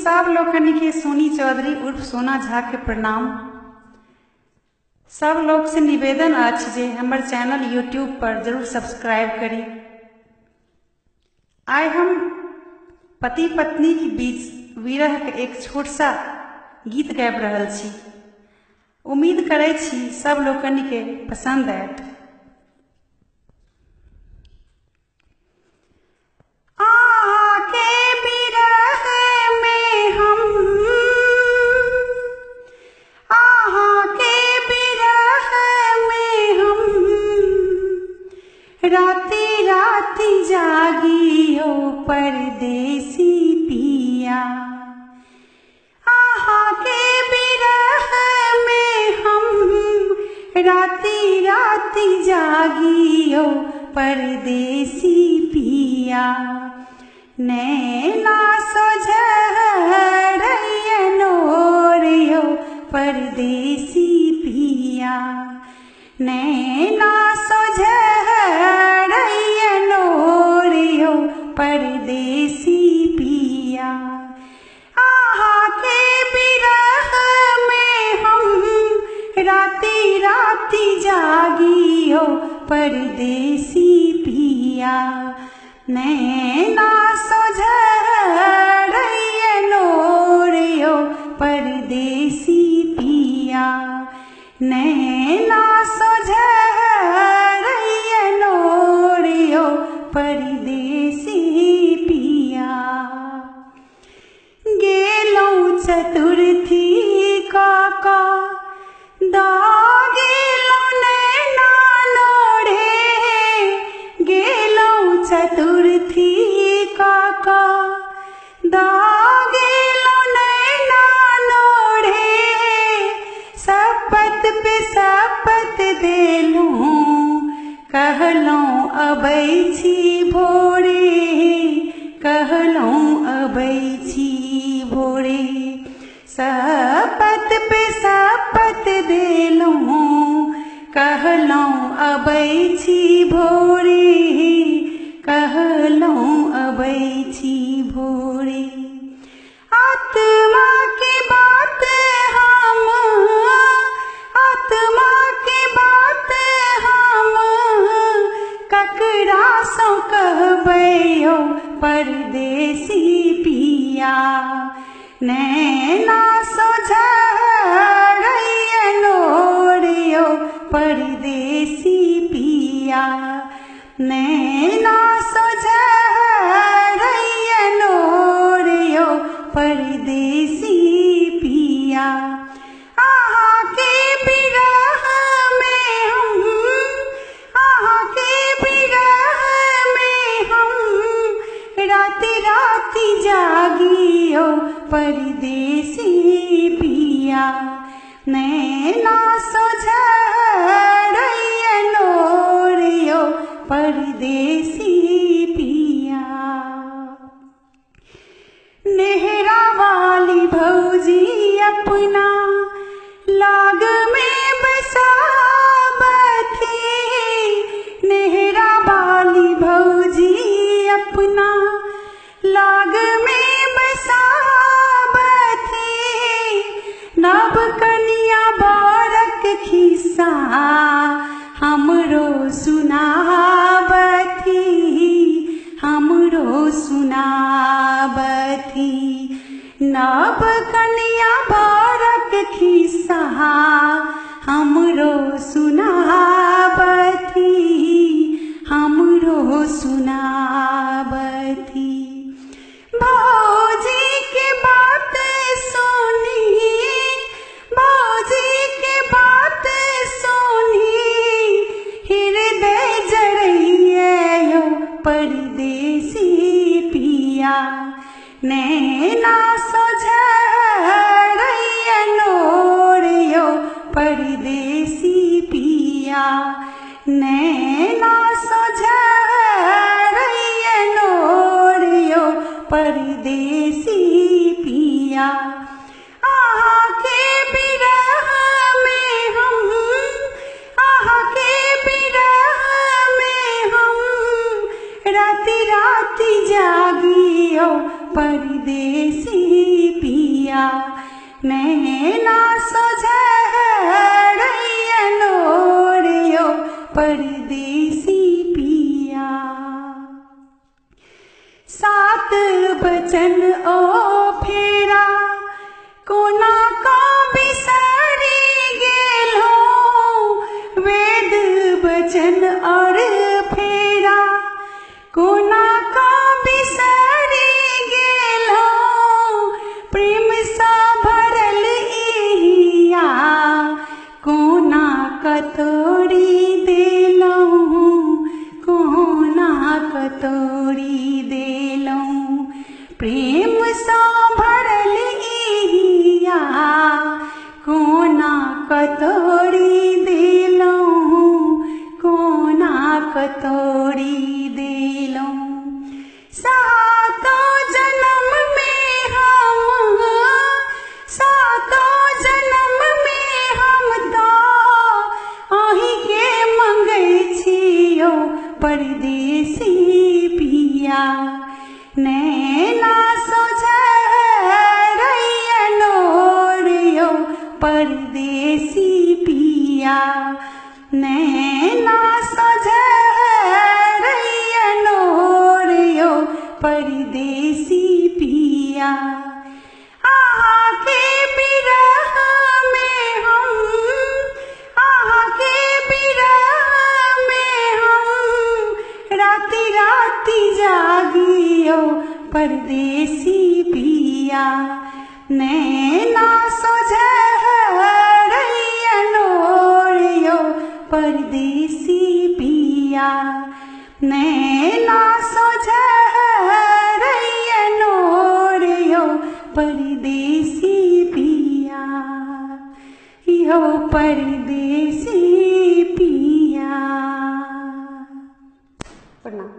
सब लोगन के सोनी चौधरी उर्फ सोना झा के प्रणाम। सब लोग से निवेदन अछि जे हमर चैनल यूट्यूब पर जरूर सब्सक्राइब करी। आइ हम पति पत्नी के बीच विरह के एक छोट सा गीत गाबि रहल छी। उम्मीद करै छी सब लोगन के पसंद आयत। राती राती जागियो परदेसी पिया, आहा के बिरह में हम। राती राती जागियो परदेसी पिया, नैना सोझरैयनो रो परदेसी पिया, नैना परदेसी पिया। आहा के बिरह में हम राती राती जागियो परदेसी पिया, नैना सोझरैयनो रो परदेसी पिया, नैना सोझरैयनो रो परदेसी पिया। गेलौं चतुर्थी काका दागेलौं नैना नोढ़े, गेलौं चतुर्थी काका दागेलौं नैना नोढ़े। सपत पे सपत देलौं कहलौं अबै छी भोरे, कहलौं अबै छी भोरे। सपत पे सपत देलौं कहलौं अबै छी भोरे, कहलौं अबै छी भोरे। आत्मा के बात हम, आत्मा के बात हम ककरा सो कहबै हो परदेसी पिया, नैना सोझरैयनो रो परदेसी पिया, नैना सोझरैयनो रो परदेसी पिया। आहा के बिरह में हम, आहा के बिरह में हम राती राती जागियो परदेसी पिया, नैना सोझरैयनो रो परदेसी पिया। नेहरा वाली भौजी अपना लाग में बसाबथी, नेहरा वाली भौजी अपना लाग में बसाबथी। नव कनिया बारक खिस्सा हमरो सुनाबथी, हमरो सुनाबथी। नव कनिया बारक खिस्सा हमरो सुनाबथी, हमरो सुनाबथी। भौजी के बात सुनी, भौजी के बात सुनी हृदय जरैयो परदेसी पिया, नैना सोझरैयनो रो परदेसी पिया, नैना सोझरैयनो रो परदेसी पिया। आहा के बिरह में हम, आहा के बिरह में हम राती राती जागियो परदेसी पिया नैना सोझरैया नोरियो परदेसी पिया। सात बचन ओ फेरा कोना का बिसरी गेलो वेद बचन और फेरा कोना का बिसरी गेलो प्रेम सा भरल इहिया कोना कतोरी देलहु कोना कतोरी देलहु प्रेम सा भरल इहिया कोना कतोरी देलहु कोना कतोरी देलहु। सातों जन्म में हम तो अहीं के मंगै छियो परदेसी पिया नैना सोझरैया नोरियो परदेसी पिया नैना सोझरैया नोरियो परदेसी पिया। आहा के बिरह में हम राती राती जागियो परदेसी पिया नैना सोझरैया नोरियो परदेसी पिया नैना सोझरैया नोरियो परदेसी पिया इहो परदेसी पिया। प्रणाम।